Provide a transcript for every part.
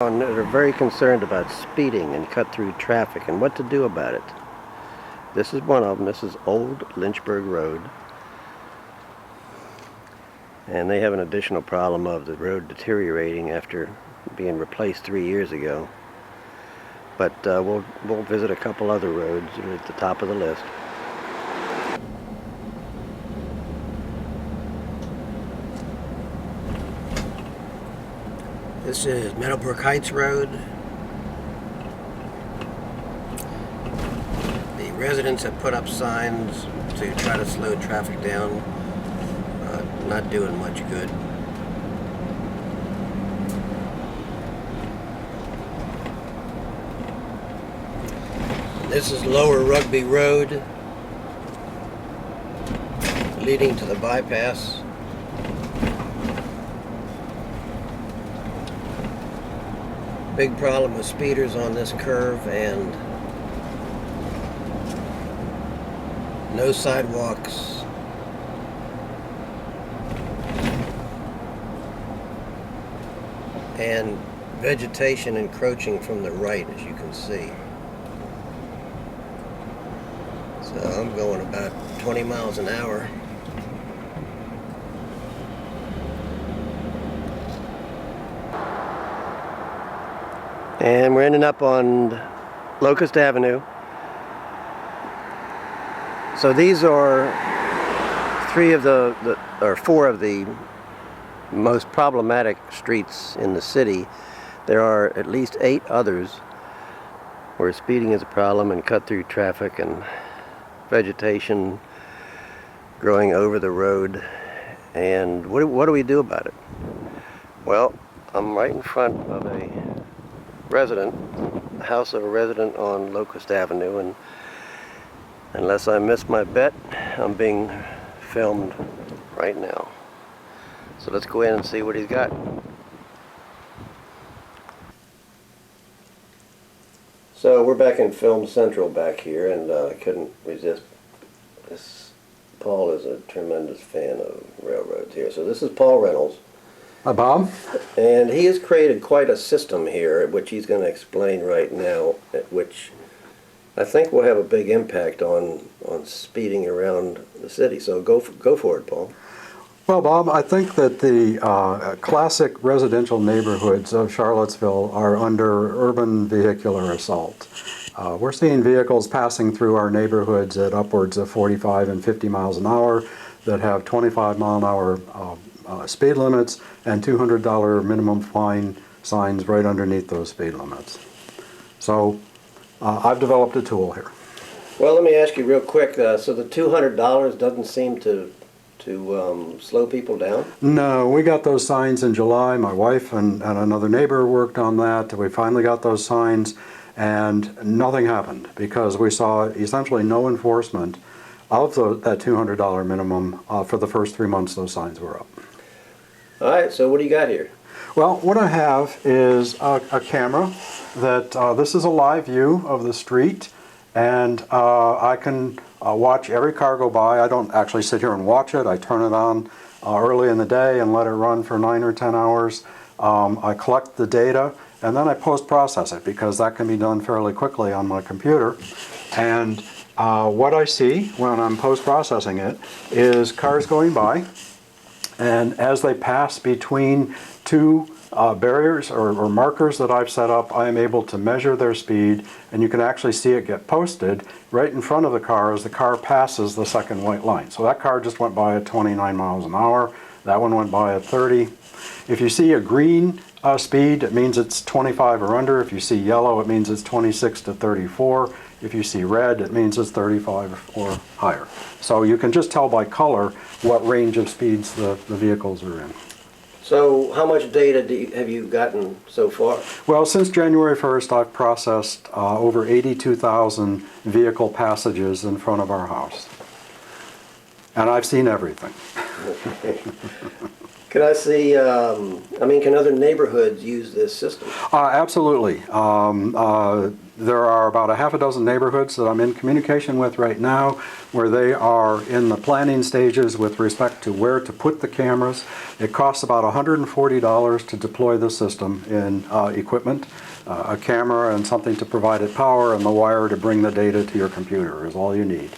They're very concerned about speeding and cut-through traffic and what to do about it. This is one of them. This is Old Lynchburg Road. And they have an additional problem of the road deteriorating after being replaced 3 years ago. But we'll visit a couple other roads at the top of the list. This is Meadowbrook Heights Road. The residents have put up signs to try to slow traffic down. Not doing much good. This is Lower Rugby Road, leading to the bypass. Big problem with speeders on this curve, and no sidewalks. And vegetation encroaching from the right, as you can see. So I'm going about 20 miles an hour. And we're ending up on Locust Avenue. So these are four of the most problematic streets in the city. There are at least 8 others where speeding is a problem and cut-through traffic and vegetation growing over the road. And what do we do about it? Well, I'm right in front of the house of a resident on Locust Avenue, and unless I miss my bet, I'm being filmed right now. So let's go in and see what he's got. So we're back in Film Central back here, and I couldn't resist this. Paul is a tremendous fan of railroads here. So this is Paul Reynolds. Hi, Bob. And he has created quite a system here, which he's going to explain right now, which I think will have a big impact on speeding around the city. So go for it, Paul. Well, Bob, I think that the classic residential neighborhoods of Charlottesville are under urban vehicular assault. We're seeing vehicles passing through our neighborhoods at upwards of 45 and 50 miles an hour that have 25 mile an hour speed limits and $200 minimum fine signs right underneath those speed limits. So I've developed a tool here. Well, let me ask you real quick. So the $200 doesn't seem to slow people down? No, we got those signs in July. My wife and another neighbor worked on that. We finally got those signs, and nothing happened because we saw essentially no enforcement of that $200 minimum for the first 3 months those signs were up. All right, so what do you got here? Well, what I have is a camera that this is a live view of the street, and I can watch every car go by. I don't actually sit here and watch it. I turn it on early in the day and let it run for 9 or 10 hours. I collect the data, and then I post-process it because that can be done fairly quickly on my computer. And what I see when I'm post-processing it is cars going by, and as they pass between two barriers or markers that I've set up, I am able to measure their speed, and you can actually see it get posted right in front of the car as the car passes the second white line. So that car just went by at 29 miles an hour. That one went by at 30. If you see a green speed, it means it's 25 or under. If you see yellow, it means it's 26 to 34. If you see red, it means it's 35 or higher. So you can just tell by color what range of speeds the vehicles are in. So how much data have you gotten so far? Well, since January 1st, I've processed over 82,000 vehicle passages in front of our house. And I've seen everything. Could I see, can other neighborhoods use this system? Absolutely. There are about a half a dozen neighborhoods that I'm in communication with right now where they are in the planning stages with respect to where to put the cameras. It costs about $140 to deploy the system in equipment, a camera and something to provide it power, and the wire to bring the data to your computer is all you need.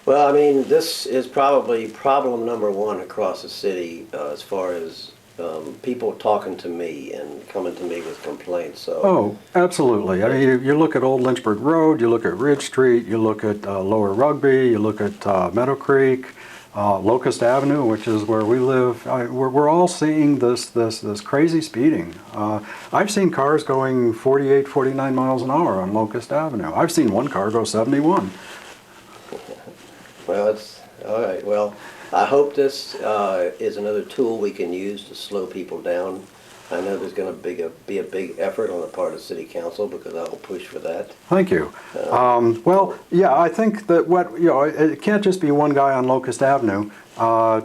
Well, this is probably problem number one across the city as far as people talking to me and coming to me with complaints. So. Oh, absolutely. I mean, you look at Old Lynchburg Road, you look at Ridge Street, you look at Lower Rugby, you look at Meadow Creek, Locust Avenue, which is where we live. We're all seeing this crazy speeding. I've seen cars going 48, 49 miles an hour on Locust Avenue. I've seen one car go 71. Well, it's all right. Well, I hope this is another tool we can use to slow people down. I know there's going to be a big effort on the part of City Council because I will push for that. Thank you. Well, yeah, I think that it can't just be one guy on Locust Avenue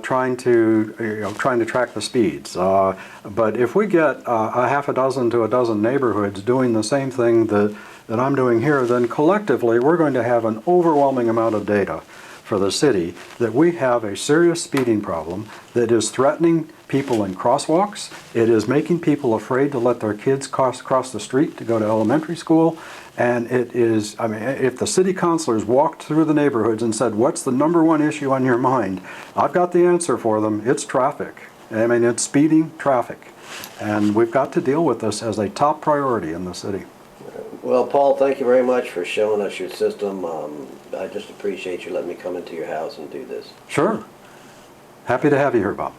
trying to track the speeds. But if we get a half a dozen to a dozen neighborhoods doing the same thing that I'm doing here, then collectively we're going to have an overwhelming amount of data for the city that we have a serious speeding problem that is threatening people in crosswalks. It is making people afraid to let their kids cross the street to go to elementary school. And it is, if the city councilors walked through the neighborhoods and said, what's the number one issue on your mind? I've got the answer for them. It's traffic. It's speeding traffic. And we've got to deal with this as a top priority in the city. Well, Paul, thank you very much for showing us your system. I just appreciate you letting me come into your house and do this. Sure. Happy to have you here, Bob.